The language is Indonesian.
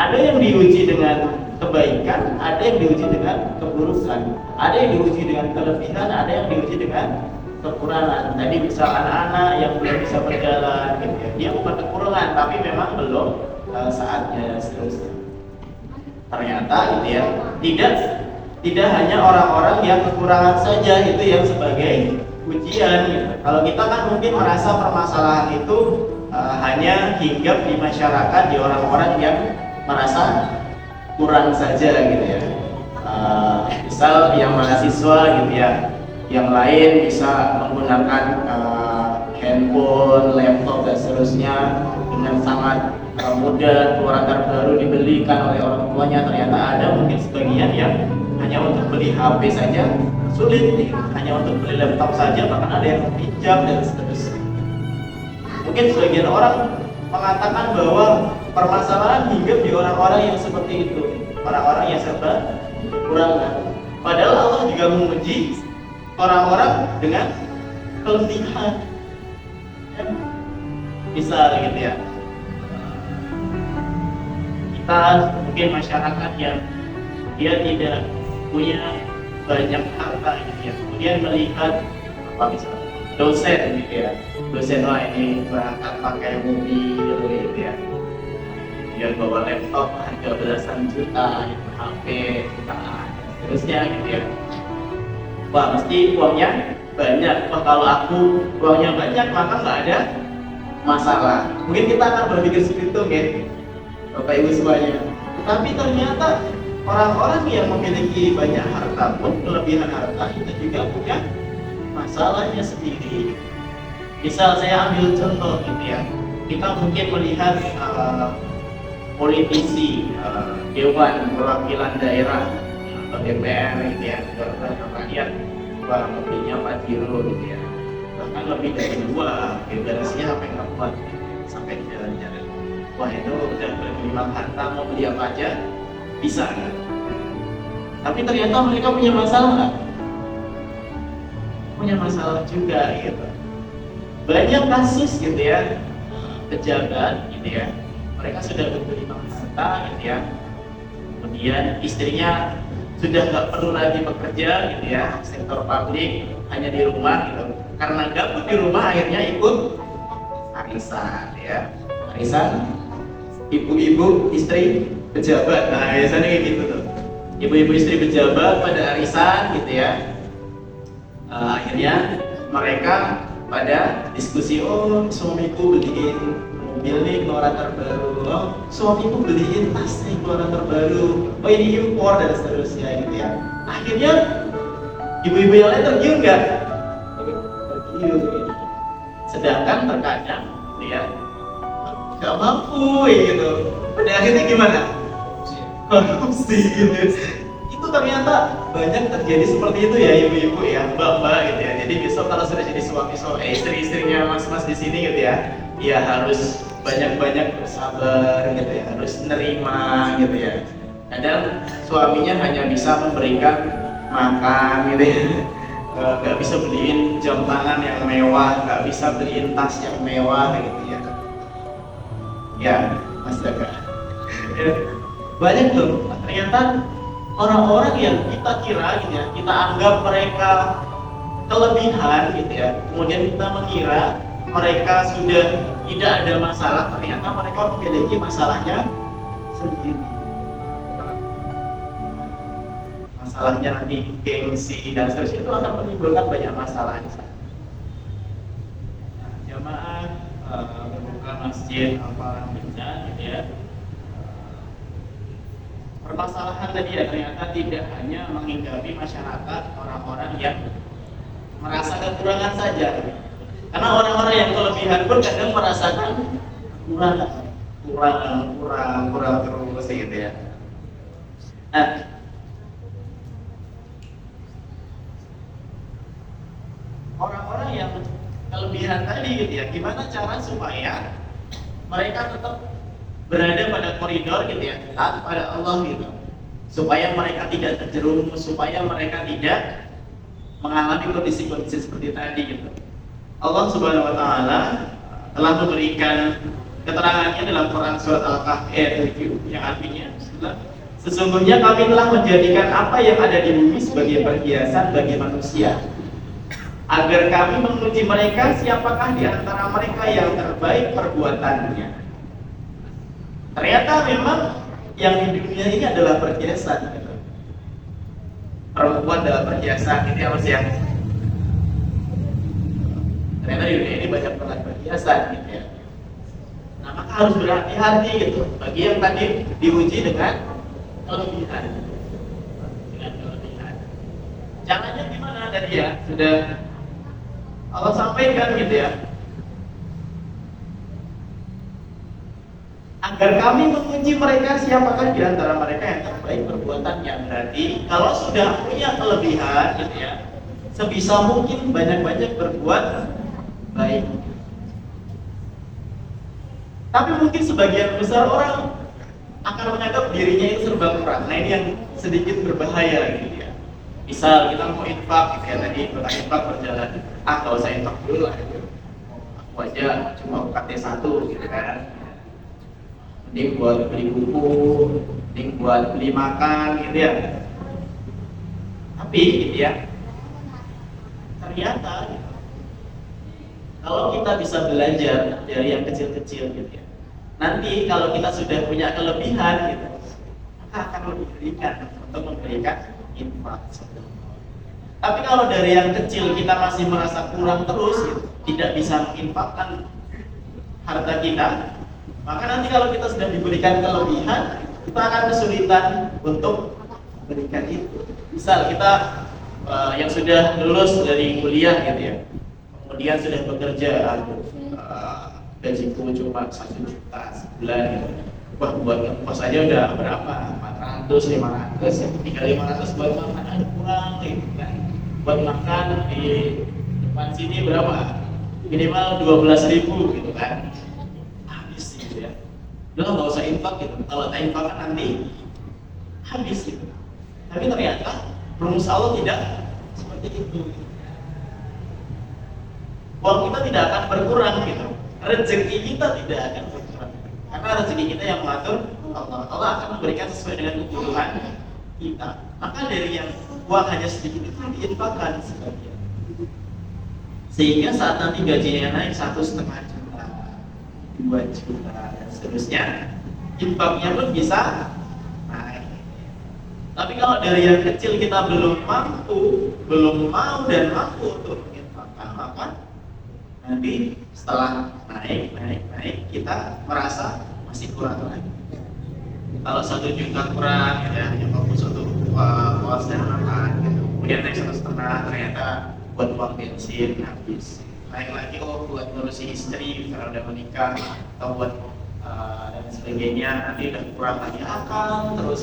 Ada yang diuji dengan kebaikan, ada yang diuji dengan keburukan, ada yang diuji dengan kelebihan, ada yang diuji dengan kekurangan. Tadi misal anak-anak yang belum bisa berjalan, gitu ya, dia bukan kekurangan, tapi memang belum saatnya seterusnya. Ternyata gitu ya, tidak hanya orang-orang yang kekurangan saja itu yang sebagai ujian gitu. Kalau kita kan mungkin merasa permasalahan itu hanya hinggap di masyarakat, di orang-orang yang merasa kurang saja gitu ya. Misal yang mahasiswa gitu ya, yang lain bisa menggunakan handphone, laptop dan seterusnya dengan sangat mudah, keluaran terbaru dibelikan oleh orang tuanya. Ternyata ada mungkin sebagian yang hanya untuk beli HP saja sulit nih, hanya untuk beli laptop saja bahkan ada yang pinjam dan seterusnya. Mungkin sebagian orang mengatakan bahwa permasalahan hinggap di orang-orang yang seperti itu, orang-orang yang serba kekurangan. Padahal Allah juga menguji orang-orang dengan kelebihan. Misal gitu ya, kita mungkin masyarakat yang dia tidak punya banyak harta gitu ya, kemudian melihat apa misalnya dosen gitu ya, dosen wah ini berangkat pakai mobil gitu ya, dia bawa laptop harga belasan juta, gitu, HP jutaan, terusnya gitu ya, wah mesti uangnya banyak, wah kalau aku uangnya banyak maka nggak ada masalah. Mungkin kita akan berpikir seperti itu kan, Bapak Ibu semuanya. Tapi ternyata orang-orang yang memiliki banyak harta pun, kelebihan harta itu juga punya masalahnya sendiri. Misal saya ambil contoh gitu ya, kita mungkin melihat politisi, Dewan Perwakilan Daerah atau DPR gitu ya, perwakilan rakyat, wah mobilnya Pajero gitu ya, bahkan lebih dari 2, garasinya sampai nggak kuat gitu, sampai di jalan-jalan. Wah itu udah berkelimpah harta, mau beli apa aja bisa kan? Tapi ternyata mereka punya masalah nggak? Punya masalah juga gitu. Banyak kasus gitu ya, pejabat gitu ya, mereka sudah berkelimpah harta gitu ya, kemudian istrinya sudah nggak perlu lagi bekerja gitu ya, sektor publik, hanya di rumah gitu. Karena gabut di rumah akhirnya ikut arisan ya, arisan ibu-ibu istri pejabat. Nah biasanya kayak gitu tuh, ibu-ibu istri pejabat pada arisan gitu ya. Akhirnya mereka pada diskusi, oh suamiku beliin mobil nih keluaran terbaru, oh suamiku beliin tas nih keluaran terbaru, oh ini impor dan seterusnya gitu ya. Akhirnya ibu-ibu yang lain tergiur nggak? Tergiur gitu. Sedangkan terkadang gitu ya nggak mampu gitu. Pada akhirnya gimana? Korupsi gitu. Itu ternyata banyak terjadi seperti itu ya ibu-ibu ya, mbak-mbak gitu ya. Jadi besok kalau sudah jadi suami istri-istrinya mas-mas di sini gitu ya, ya harus banyak-banyak bersabar gitu ya, harus nerima gitu ya. Kadang suaminya hanya bisa memberikan makan gitu ya, nggak bisa beliin jam tangan yang mewah, nggak bisa beliin tas yang mewah gitu ya. Ya, astaga. Banyak tuh ternyata orang-orang yang kita kira gitu ya, kita anggap mereka kelebihan gitu ya, kemudian kita mengira mereka sudah tidak ada masalah, ternyata mereka memiliki masalahnya sendiri. Masalahnya nanti gengsi dan seterusnya, itu akan menimbulkan banyak masalah. Jamaah membuka masjid apa namanya gitu ya. Permasalahan tadi ya ternyata tidak hanya menghinggapi masyarakat orang-orang yang merasa kekurangan saja, karena orang-orang yang kelebihan pun kadang merasakan kurang terus gitu ya. Nah, orang-orang yang kelebihan tadi gitu ya, gimana cara supaya mereka tetap berada pada koridor gitu ya, taat pada Allah gitu, supaya mereka tidak terjerumus, supaya mereka tidak mengalami kondisi-kondisi seperti tadi gitu. Allah Subhanahu wa taala telah memberikan Keterangannya dalam Quran surat Al-Kahfi ayat 7 yang artinya sesungguhnya kami telah menjadikan apa yang ada di bumi sebagai perhiasan bagi manusia agar kami menguji mereka siapakah di antara mereka yang terbaik perbuatannya. Ternyata memang yang di dunia ini adalah perhiasan gitu. Perempuan dalam perhiasan ini harus yang ternyata di dunia ini banyak perhiasan gitu ya. Nah maka harus berhati-hati gitu bagi yang tadi diuji dengan kelebihan. Caranya gimana tadi ya? Sudah Allah sampaikan gitu ya. Agar kami menguji mereka siapakah di antara mereka yang terbaik perbuatannya. Berarti kalau sudah punya kelebihan gitu ya, sebisa mungkin banyak-banyak berbuat baik. Tapi mungkin sebagian besar orang akan menganggap dirinya itu serba kurang. Nah ini yang sedikit berbahaya gitu ya. Misal kita mau infak gitu ya, tadi infak berjalan, gak usah infak dulu lah gitu. Aku aja cuma UKT 1 gitu kan. Mending buat beli buku, mending buat beli makan gitu ya. Tapi gitu ya, ternyata gitu, kalau kita bisa belajar dari yang kecil-kecil gitu ya, nanti kalau kita sudah punya kelebihan gitu, maka akan lebih ringan untuk memberikan infak. Tapi kalau dari yang kecil kita masih merasa kurang terus gitu, tidak bisa menginfakkan harta kita, maka nanti kalau kita sudah diberikan kelebihan, kita akan kesulitan untuk memberikan itu. Misal kita yang sudah lulus dari kuliah gitu ya, kemudian sudah bekerja, gajiku cuma 1 juta sebulan gitu. Wah buat ngekos aja udah berapa? 400, 500 ya, tinggal 500 buat makan ada kurang gitu kan. Buat makan di depan sini berapa? Minimal 12.000 gitu kan. Habis gitu ya. Udah nggak usah infak gitu. Kalau tak infak kan nanti habis gitu. Tapi ternyata rumus Allah tidak seperti itu. Uang kita tidak akan berkurang gitu. Rezeki kita tidak akan berkurang. Karena rezeki kita yang mengatur Allah. Allah akan memberikan sesuai dengan kebutuhan kita. Maka dari yang uang hanya sedikit itu diinfakkan sebagian. Sehingga saat nanti gajinya naik 1,5 juta, 2 juta dan seterusnya, infaknya pun bisa naik. Tapi kalau dari yang kecil kita belum mampu, belum mau dan mampu untuk menginfakkan, maka nanti setelah naik kita merasa masih kurang lagi. Kalau 1 juta kurang ya hanya fokus untuk puas dan makan gitu. Kemudian naik 1,5 ternyata buat uang bensin habis. Naik lagi buat ngurusi istri karena udah menikah atau buat dan sebagainya, nanti udah kurang lagi akal terus